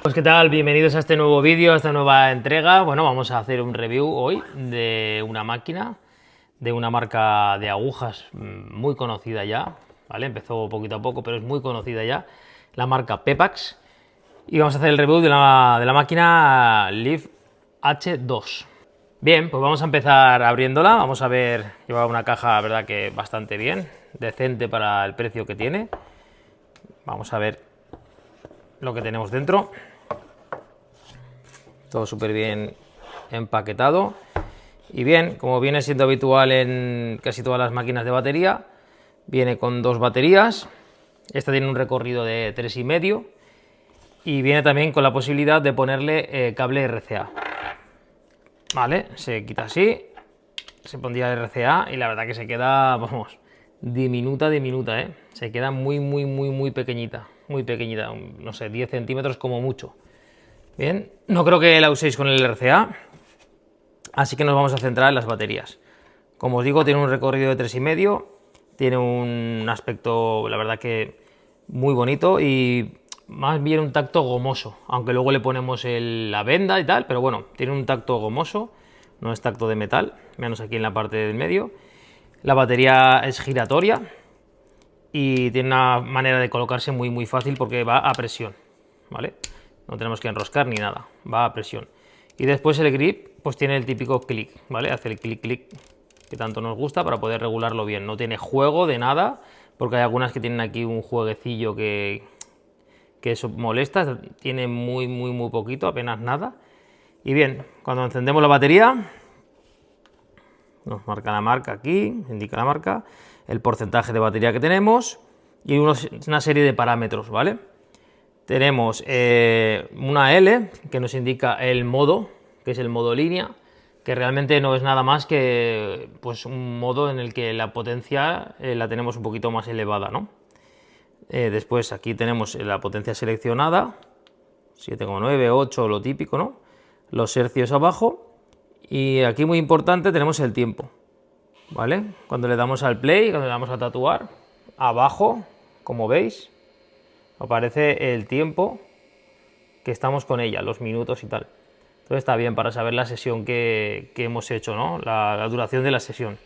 Pues qué tal, bienvenidos a este nuevo vídeo, a esta nueva entrega. Bueno, vamos a hacer un review hoy de una máquina de una marca de agujas muy conocida ya, ¿vale? Empezó poquito a poco, pero es muy conocida ya, la marca Pepax. Y vamos a hacer el review de la máquina Leaf H2. Bien, pues vamos a empezar abriéndola. Vamos a ver, lleva una caja, la verdad que bastante bien, decente para el precio que tiene. Vamos a ver lo que tenemos dentro. Todo súper bien empaquetado. Y bien, como viene siendo habitual en casi todas las máquinas de batería, viene con dos baterías. Esta tiene un recorrido de 3,5 y viene también con la posibilidad de ponerle cable RCA. Vale, se quita así, se pondría el RCA y la verdad que se queda, vamos, diminuta, ¿eh? Se queda muy pequeñita, no sé, 10 centímetros como mucho. Bien, no creo que la uséis con el RCA, así que nos vamos a centrar en las baterías. Como os digo, tiene un recorrido de 3,5, tiene un aspecto, la verdad que muy bonito y más bien un tacto gomoso, aunque luego le ponemos la venda y tal, pero bueno, tiene un tacto gomoso, no es tacto de metal, menos aquí en la parte del medio. La batería es giratoria y tiene una manera de colocarse muy fácil porque va a presión, ¿vale? No tenemos que enroscar ni nada, va a presión. Y después el grip, pues tiene el típico clic, ¿vale? Hace el clic que tanto nos gusta para poder regularlo bien. No tiene juego de nada, porque hay algunas que tienen aquí un jueguecillo que eso molesta. Tiene muy poquito, apenas nada. Y bien, cuando encendemos la batería, nos marca la marca aquí, indica la marca, el porcentaje de batería que tenemos y una serie de parámetros, ¿vale? Tenemos una L que nos indica el modo, que es el modo línea, que realmente no es nada más que pues, un modo en el que la potencia la tenemos un poquito más elevada, ¿no? Después aquí tenemos la potencia seleccionada, 7,9, 8, lo típico, ¿no? Los hercios abajo y aquí muy importante tenemos el tiempo, ¿vale? Cuando le damos al play, cuando le damos a tatuar, abajo, como veis, aparece el tiempo que estamos con ella, los minutos y tal. Entonces está bien para saber la sesión que hemos hecho, ¿no? La duración de la sesión.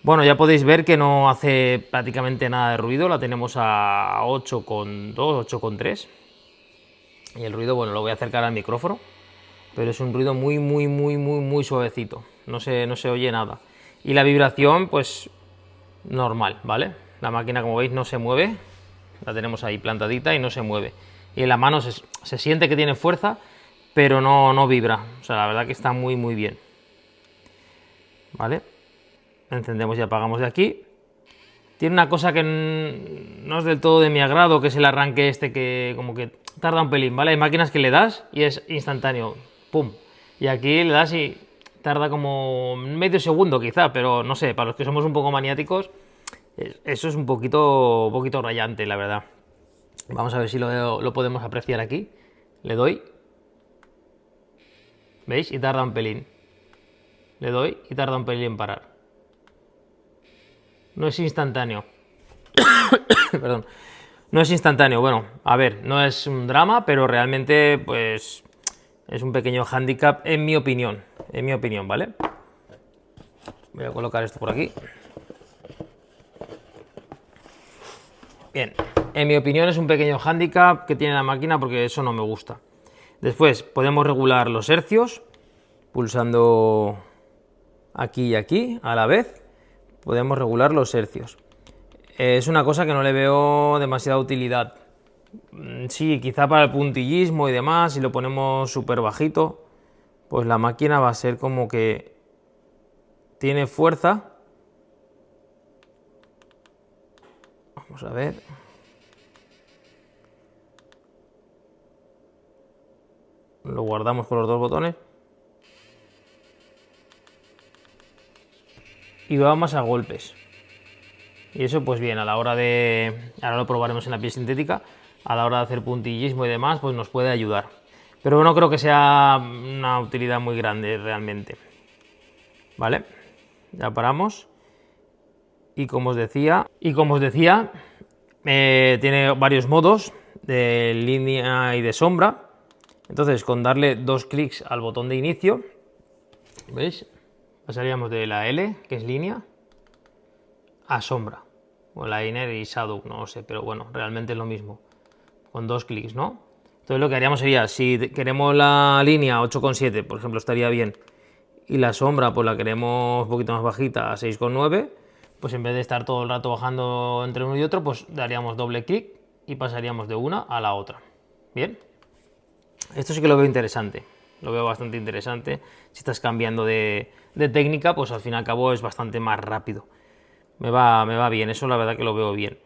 Bueno, ya podéis ver que no hace prácticamente nada de ruido, la tenemos a 8,2, 8,3. Y el ruido, bueno, lo voy a acercar al micrófono, pero es un ruido muy suavecito, no se oye nada. Y la vibración, pues normal, ¿vale? La máquina, como veis, no se mueve. La tenemos ahí plantadita y no se mueve. Y en la mano se siente que tiene fuerza, pero no vibra. O sea, la verdad que está muy bien. ¿Vale? Encendemos y apagamos de aquí. Tiene una cosa que no es del todo de mi agrado, que es el arranque este que como que tarda un pelín, ¿vale? Hay máquinas que le das y es instantáneo. ¡Pum! Y aquí le das y tarda como medio segundo quizá, pero no sé, para los que somos un poco maniáticos, eso es un poquito rayante, la verdad. Vamos a ver si lo podemos apreciar aquí. Le doy. ¿Veis? Y tarda un pelín. Le doy y tarda un pelín en parar. No es instantáneo. Perdón. No es instantáneo. Bueno, a ver, no es un drama, pero realmente, pues, es un pequeño hándicap en mi opinión. En mi opinión, ¿vale? Voy a colocar esto por aquí. Bien, en mi opinión es un pequeño hándicap que tiene la máquina porque eso no me gusta. Después podemos regular los hercios pulsando aquí y aquí a la vez. Podemos regular los hercios. Es una cosa que no le veo demasiada utilidad. Sí, quizá para el puntillismo y demás, si lo ponemos súper bajito, pues la máquina va a ser como que tiene fuerza. Vamos a ver. Lo guardamos con los dos botones. Y va más a golpes. Y eso pues bien, a la hora de... Ahora lo probaremos en la piel sintética. A la hora de hacer puntillismo y demás, pues nos puede ayudar. Pero no creo que sea una utilidad muy grande realmente. ¿Vale? Ya paramos. Y como os decía, tiene varios modos de línea y de sombra. Entonces, con darle 2 clics al botón de inicio, ¿veis? Pasaríamos de la L, que es línea, a sombra, o liner y shadow, no lo sé, pero bueno, realmente es lo mismo, con 2 clics, ¿no? Entonces lo que haríamos sería, si queremos la línea 8,7, por ejemplo, estaría bien, y la sombra pues la queremos un poquito más bajita, a 6,9, pues en vez de estar todo el rato bajando entre uno y otro, pues daríamos doble clic y pasaríamos de una a la otra. Bien, esto sí que lo veo interesante, lo veo bastante interesante. Si estás cambiando de técnica, pues al fin y al cabo es bastante más rápido. Me va bien, eso la verdad que lo veo bien.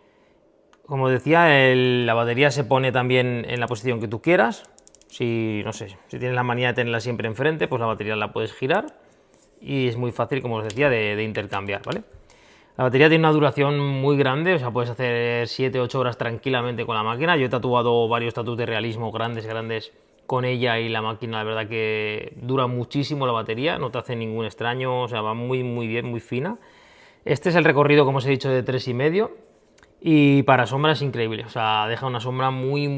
Como decía, la batería se pone también en la posición que tú quieras. Si, no sé, si tienes la manía de tenerla siempre enfrente, pues la batería la puedes girar y es muy fácil, como os decía, de intercambiar, ¿vale? La batería tiene una duración muy grande, o sea, puedes hacer 7-8 horas tranquilamente con la máquina. Yo he tatuado varios tatus de realismo grandes con ella y la máquina, la verdad que dura muchísimo la batería, no te hace ningún extraño, o sea, va muy bien, muy fina. Este es el recorrido, como os he dicho, de 3,5 y para sombra es increíble, o sea, deja una sombra muy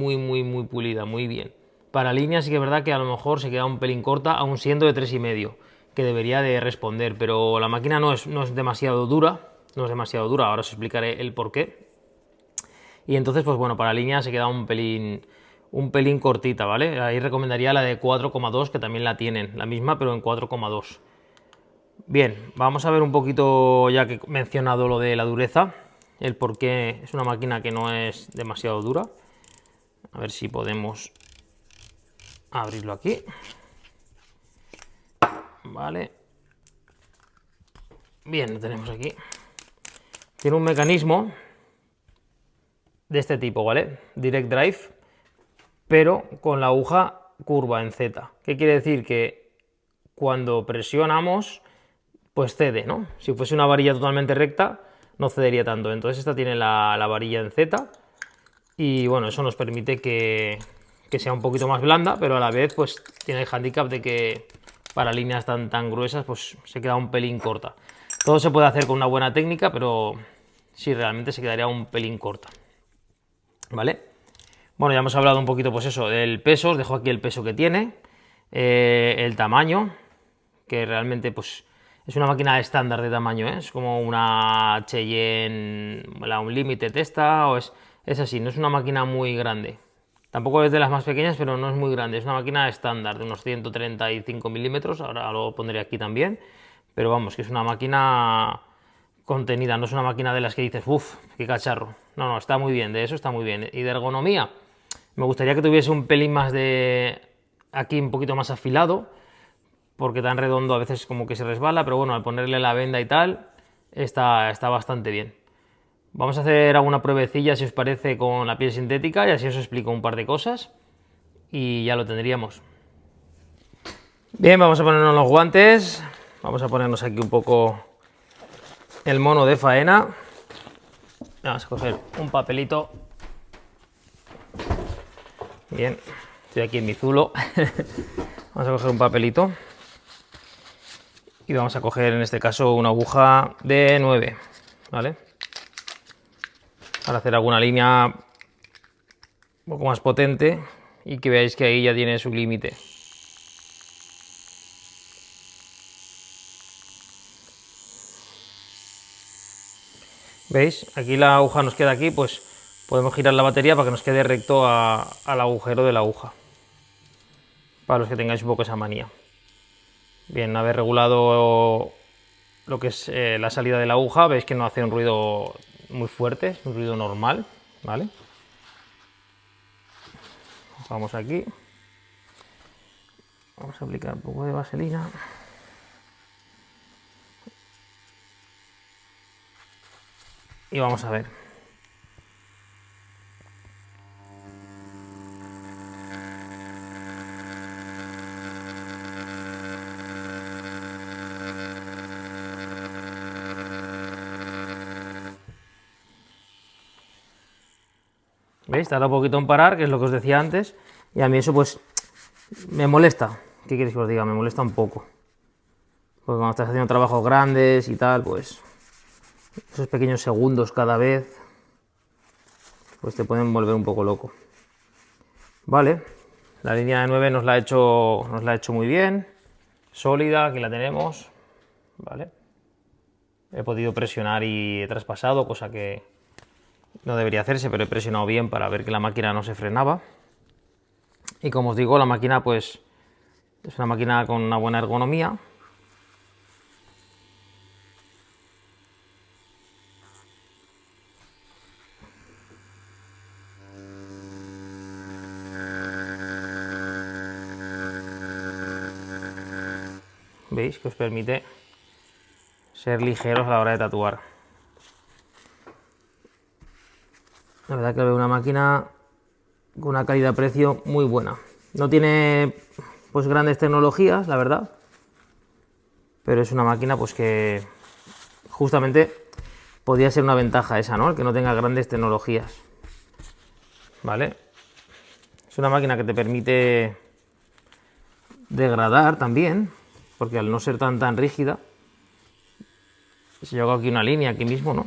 pulida, muy bien. Para línea sí que es verdad que a lo mejor se queda un pelín corta, aun siendo de 3,5, que debería de responder, pero la máquina no es demasiado dura, ahora os explicaré el por qué. Y entonces, pues bueno, para línea se queda un pelín cortita, ¿vale? Ahí recomendaría la de 4,2, que también la tienen, la misma, pero en 4,2. Bien, vamos a ver un poquito, ya que he mencionado lo de la dureza, el por qué es una máquina que no es demasiado dura. A ver si podemos abrirlo aquí. Vale. Bien, lo tenemos aquí. Tiene un mecanismo de este tipo, ¿vale? Direct Drive, pero con la aguja curva en Z. ¿Qué quiere decir? Que cuando presionamos, pues cede, ¿no? Si fuese una varilla totalmente recta, no cedería tanto. Entonces esta tiene la varilla en Z y bueno, eso nos permite que sea un poquito más blanda, pero a la vez pues tiene el handicap de que para líneas tan gruesas pues se queda un pelín corta. Todo se puede hacer con una buena técnica, pero sí, realmente se quedaría un pelín corta, ¿vale? Bueno, ya hemos hablado un poquito, pues eso, del peso, os dejo aquí el peso que tiene, el tamaño, que realmente pues es una máquina estándar de tamaño, ¿eh? Es como una Cheyenne, la Unlimited esta, o es así, no es una máquina muy grande. Tampoco es de las más pequeñas, pero no es muy grande, es una máquina estándar de unos 135 milímetros, ahora lo pondré aquí también, pero vamos, que es una máquina contenida, no es una máquina de las que dices, uff, qué cacharro. No, no, está muy bien, de eso está muy bien. Y de ergonomía, me gustaría que tuviese un pelín más de aquí, un poquito más afilado, porque tan redondo a veces como que se resbala, pero bueno, al ponerle la venda y tal, está bastante bien. Vamos a hacer alguna pruebecilla, si os parece, con la piel sintética y así os explico un par de cosas y ya lo tendríamos. Bien, vamos a ponernos los guantes, vamos a ponernos aquí un poco el mono de faena. Vamos a coger un papelito. Bien, estoy aquí en mi zulo. Vamos a coger un papelito y vamos a coger en este caso una aguja de 9, ¿vale? Para hacer alguna línea un poco más potente y que veáis que ahí ya tiene su límite. ¿Veis? Aquí la aguja nos queda aquí, pues podemos girar la batería para que nos quede recto al agujero de la aguja. Para los que tengáis un poco esa manía. Bien, una vez regulado lo que es la salida de la aguja, veis que no hace un ruido muy fuerte, es un ruido normal, ¿vale? Vamos aquí. Vamos a aplicar un poco de vaselina. Y vamos a ver. ¿Veis? Tarda un poquito en parar, que es lo que os decía antes. Y a mí eso pues me molesta. ¿Qué queréis que os diga? Me molesta un poco. Porque cuando estás haciendo trabajos grandes y tal, pues esos pequeños segundos cada vez, pues te pueden volver un poco loco. Vale, La línea de 9 nos la ha hecho muy bien, sólida, aquí la tenemos, ¿vale? He podido presionar y he traspasado, cosa que no debería hacerse, pero he presionado bien para ver que la máquina no se frenaba. Y como os digo, la máquina pues es una máquina con una buena ergonomía. ¿Veis? Que os permite ser ligeros a la hora de tatuar. La verdad que veo una máquina con una calidad-precio muy buena. No tiene pues grandes tecnologías, la verdad, pero es una máquina pues que justamente podría ser una ventaja esa, ¿no? El que no tenga grandes tecnologías, ¿vale? Es una máquina que te permite degradar también, porque al no ser tan rígida, si yo hago aquí una línea aquí mismo, ¿no?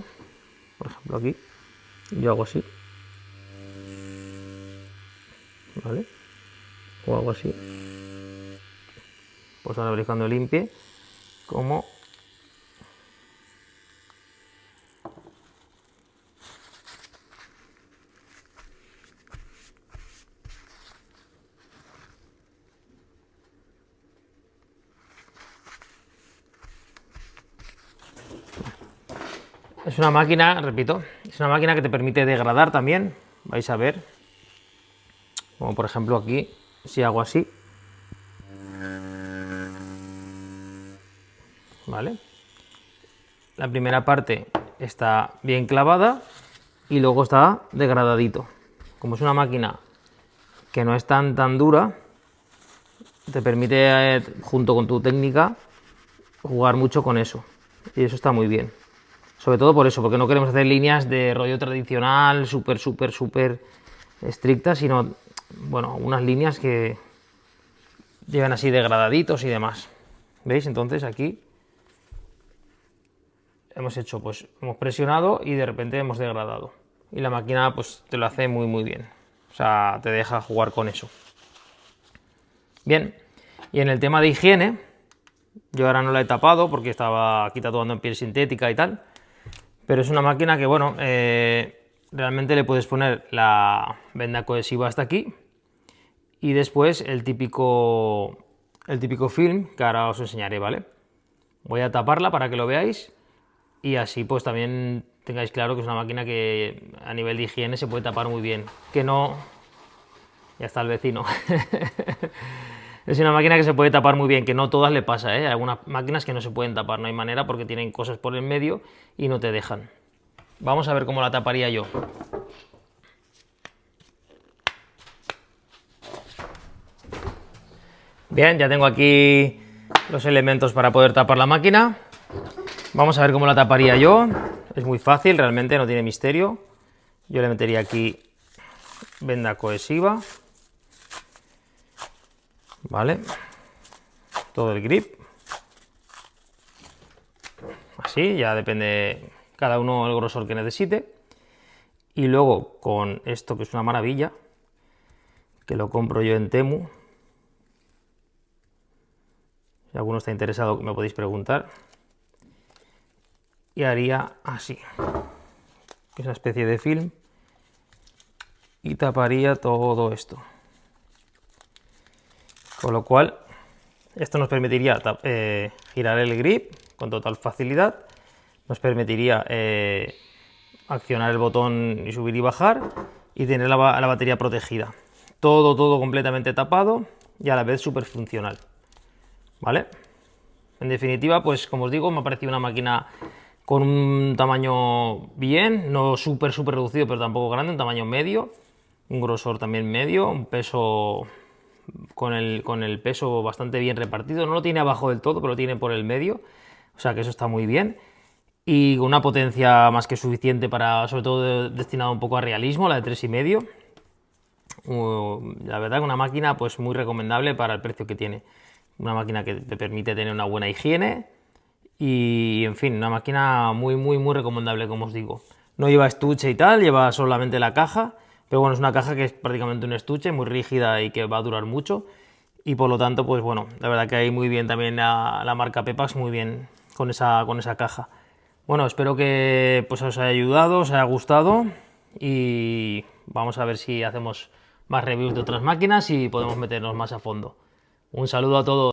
Por ejemplo aquí, yo hago así, ¿vale? O hago así, pues ahora veréis cuando limpie como es una máquina, repito, es una máquina que te permite degradar también, vais a ver, como por ejemplo aquí, si hago así, ¿vale? La primera parte está bien clavada y luego está degradadito. Como es una máquina que no es tan dura, te permite, junto con tu técnica, jugar mucho con eso. Y eso está muy bien. Sobre todo por eso, porque no queremos hacer líneas de rollo tradicional, súper estrictas, sino, bueno, unas líneas que llegan así degradaditos y demás. ¿Veis? Entonces aquí hemos hecho, pues, hemos presionado y de repente hemos degradado. Y la máquina, pues, te lo hace muy bien. O sea, te deja jugar con eso. Bien, y en el tema de higiene, yo ahora no la he tapado porque estaba aquí tatuando en piel sintética y tal, pero es una máquina que, bueno, realmente le puedes poner la venda cohesiva hasta aquí y después el típico film que ahora os enseñaré, ¿vale? Voy a taparla para que lo veáis y así pues también tengáis claro que es una máquina que a nivel de higiene se puede tapar muy bien, que no... Ya está el vecino. Es una máquina que se puede tapar muy bien, que no todas le pasa, ¿eh? Hay algunas máquinas que no se pueden tapar, no hay manera porque tienen cosas por el medio y no te dejan. Vamos a ver cómo la taparía yo. Bien, ya tengo aquí los elementos para poder tapar la máquina. Vamos a ver cómo la taparía yo. Es muy fácil, realmente no tiene misterio. Yo le metería aquí venda cohesiva. ¿Vale? Todo el grip. Así, ya depende cada uno el grosor que necesite. Y luego con esto que es una maravilla, que lo compro yo en Temu. Si alguno está interesado me podéis preguntar. Y haría así, que es una especie de film. Y taparía todo esto. Con lo cual, esto nos permitiría girar el grip con total facilidad, nos permitiría accionar el botón y subir y bajar y tener la batería protegida. Todo completamente tapado y a la vez súper funcional. ¿Vale? En definitiva, pues como os digo, me ha parecido una máquina con un tamaño bien, no súper reducido, pero tampoco grande, un tamaño medio, un grosor también medio, un peso... Con el peso bastante bien repartido, no lo tiene abajo del todo, pero lo tiene por el medio, o sea que eso está muy bien, y con una potencia más que suficiente para, sobre todo destinado un poco a realismo, la de 3,5. La verdad que una máquina pues muy recomendable para el precio que tiene, una máquina que te permite tener una buena higiene y en fin, una máquina muy recomendable, como os digo. No lleva estuche y tal, lleva solamente la caja, Pero bueno, es una caja que es prácticamente un estuche, muy rígida y que va a durar mucho. Y por lo tanto, pues bueno, la verdad que hay muy bien también la marca Pepax, muy bien con esa caja. Bueno, espero que pues, os haya ayudado, os haya gustado y vamos a ver si hacemos más reviews de otras máquinas y podemos meternos más a fondo. Un saludo a todos.